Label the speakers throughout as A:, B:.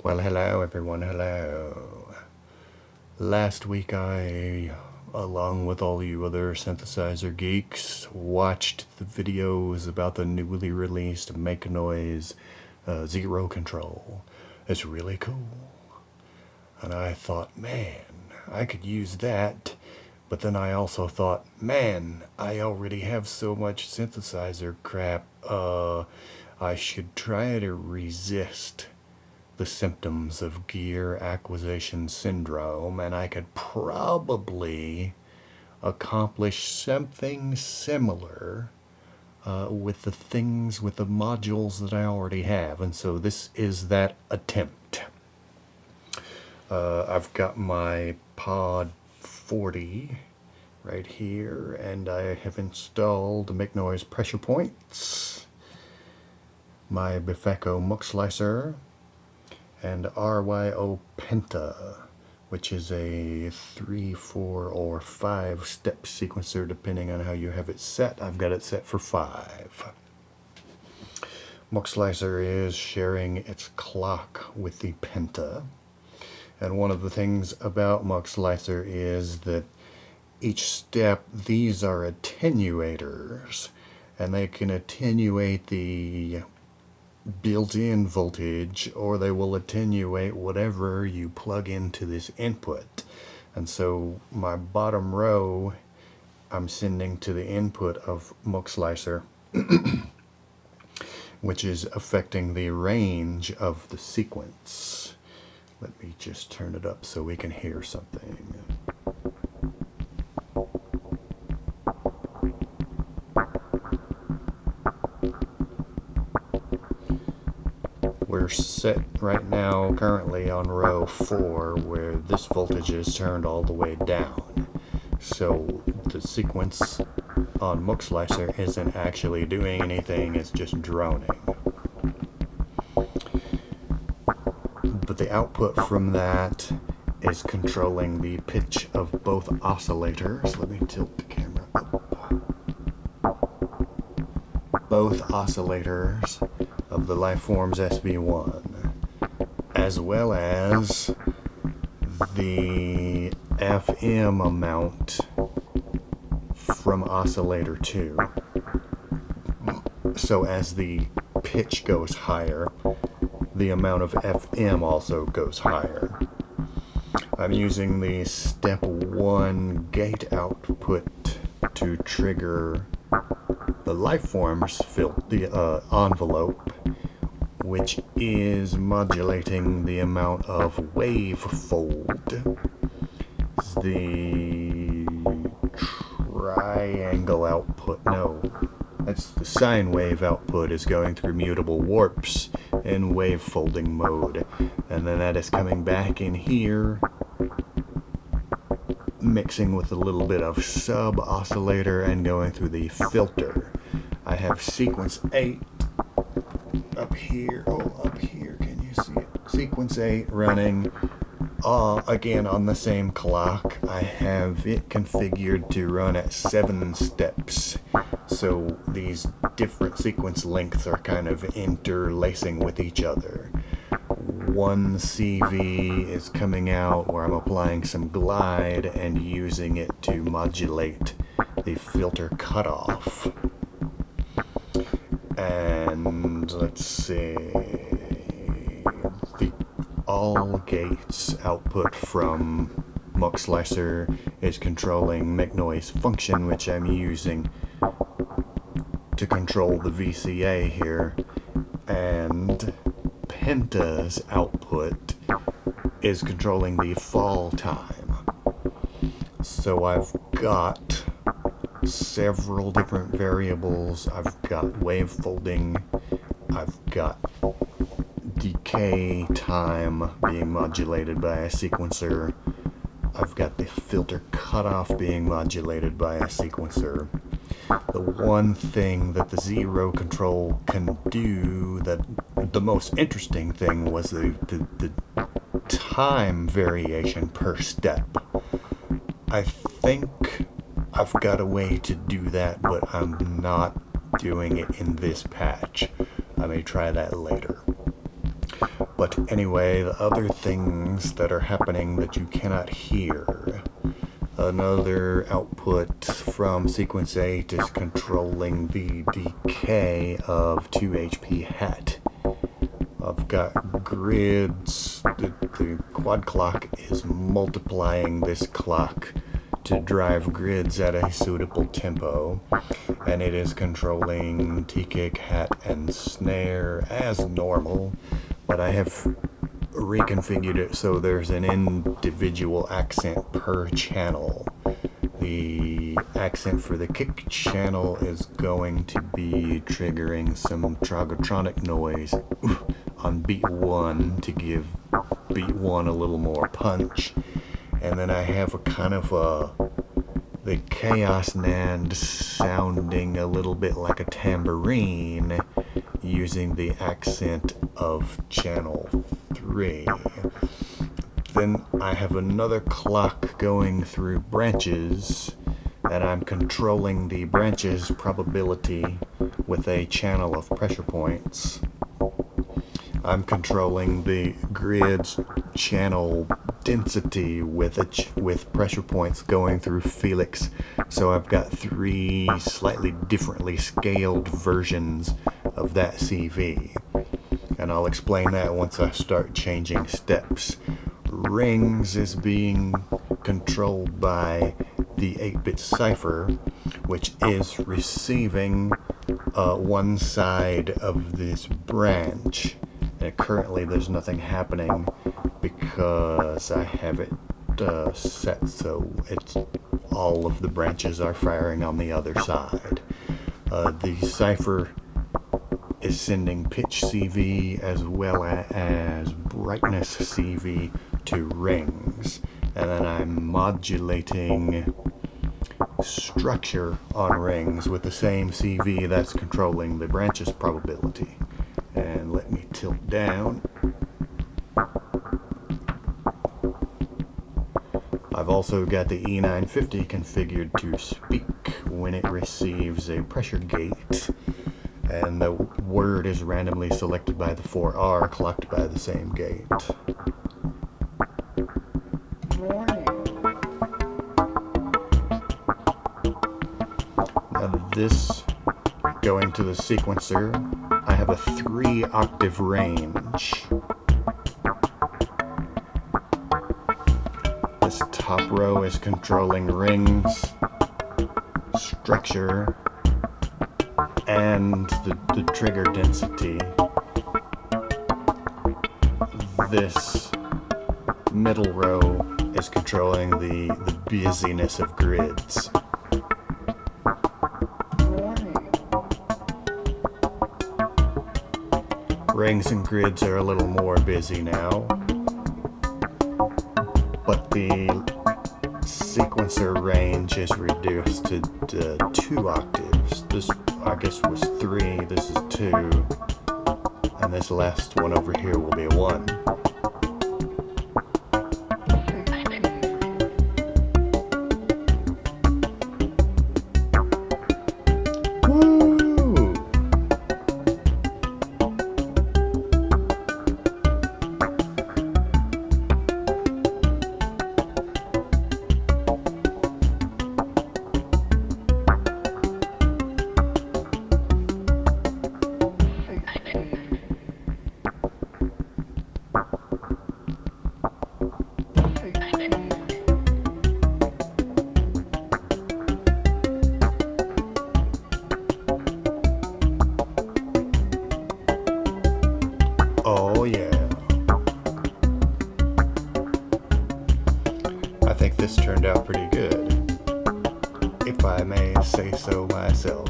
A: Well, hello everyone, hello. Last week I, along with all you other synthesizer geeks, watched the videos about the newly released Make Noise Zero Control. It's really cool. And I thought, man, I could use that. But then I also thought, man, I already have so much synthesizer crap. I should try to resist the symptoms of gear acquisition syndrome, and I could probably accomplish something similar with the modules that I already have. And so this is that attempt. I've got my Pod 40 right here, and I have installed Make Noise pressure points, my Bifeco muck slicer, and RYO Penta, which is a 3, 4, or 5 step sequencer depending on how you have it set. I've got it set for 5. Muck Slicer is sharing its clock with the Penta. And one of the things about Muck Slicer is that each step, these are attenuators, and they can attenuate the built-in voltage, or they will attenuate whatever you plug into this input. And so my bottom row I'm sending to the input of Muck Slicer, which is affecting the range of the sequence. Let me just turn it up so we can hear something. We're set right now currently on row 4, where this voltage is turned all the way down. So the sequence on Muck Slicer isn't actually doing anything, it's just droning. But the output from that is controlling the pitch of both oscillators. Let me tilt the camera up. Both oscillators of the Lifeforms SV1, as well as the FM amount from oscillator 2. So as the pitch goes higher, the amount of FM also goes higher. I'm using the step 1 gate output to trigger the Lifeforms envelope, which is modulating the amount of wavefold. The triangle output, no, that's the sine wave output, is going through mutable warps in wave folding mode, and then that is coming back in here, mixing with a little bit of sub oscillator and going through the filter. I have sequence 8 up here. Up here, can you see it? Sequence 8 running again on the same clock. I have it configured to run at 7 steps. So these different sequence lengths are kind of interlacing with each other. 1 CV is coming out where I'm applying some glide and using it to modulate the filter cutoff. And let's see, the all gates output from Muck Slicer is controlling Make Noise function, which I'm using to control the VCA here, and Penta's output is controlling the fall time. So I've got several different variables. I've got wave folding, I've got decay time being modulated by a sequencer, I've got the filter cutoff being modulated by a sequencer. The one thing that the Zero Control can do, that the most interesting thing, was the time variation per step. I think I've got a way to do that, but I'm not doing it in this patch. I may try that later. But anyway, the other things that are happening that you cannot hear. Another output from sequence 8 is controlling the decay of 2 HP hat. I've got grids. The quad clock is multiplying this clock to drive grids at a suitable tempo, and it is controlling T-kick, hat, and snare as normal, but I have reconfigured it so there's an individual accent per channel. The accent for the kick channel is going to be triggering some trogotronic noise on beat 1 to give beat 1 a little more punch. And then I have a kind of the Chaos Nand sounding a little bit like a tambourine using the accent of channel 3. Then I have another clock going through branches, and I'm controlling the branches probability with a channel of pressure points. I'm controlling the grid's channel density with pressure points going through Felix. So I've got 3 slightly differently scaled versions of that CV. And I'll explain that once I start changing steps. Rings is being controlled by the 8-bit cipher, which is receiving one side of this branch. And currently there's nothing happening because I have it set so it's all of the branches are firing on the other side. The cipher is sending pitch CV as well as brightness CV to rings, and then I'm modulating structure on rings with the same CV that's controlling the branches probability. And let me tilt down. I've also got the E950 configured to speak when it receives a pressure gate, and the word is randomly selected by the 4R clocked by the same gate. Now this, going to the sequencer, I have a 3-octave range. This top row is controlling rings, structure, and the trigger density. This middle row is controlling the busyness of grids. Rings and grids are a little more busy now, but the sequencer range is reduced to 2 octaves. This, I guess, was 3, this is 2, and this last one over here will be a 1. Oh yeah. I think this turned out pretty good, if I may say so myself.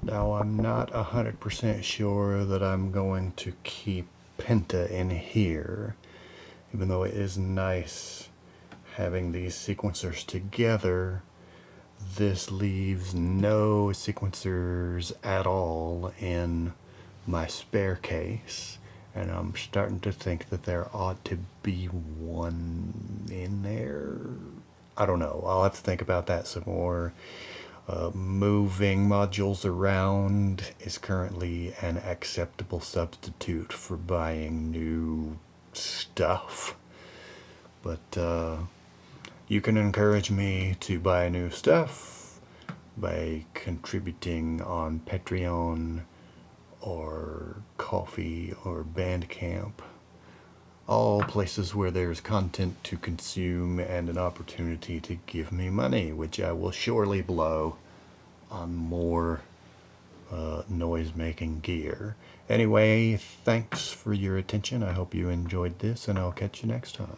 A: Now I'm not 100% sure that I'm going to keep penta in here, even though it is nice having these sequencers together. This leaves no sequencers at all in my spare case, and I'm starting to think that there ought to be one in there. I don't know. I'll have to think about that some more. Moving modules around is currently an acceptable substitute for buying new stuff. But you can encourage me to buy new stuff by contributing on Patreon or Ko-fi or Bandcamp. All places where there's content to consume and an opportunity to give me money, which I will surely blow on more noise-making gear. Anyway, thanks for your attention. I hope you enjoyed this, and I'll catch you next time.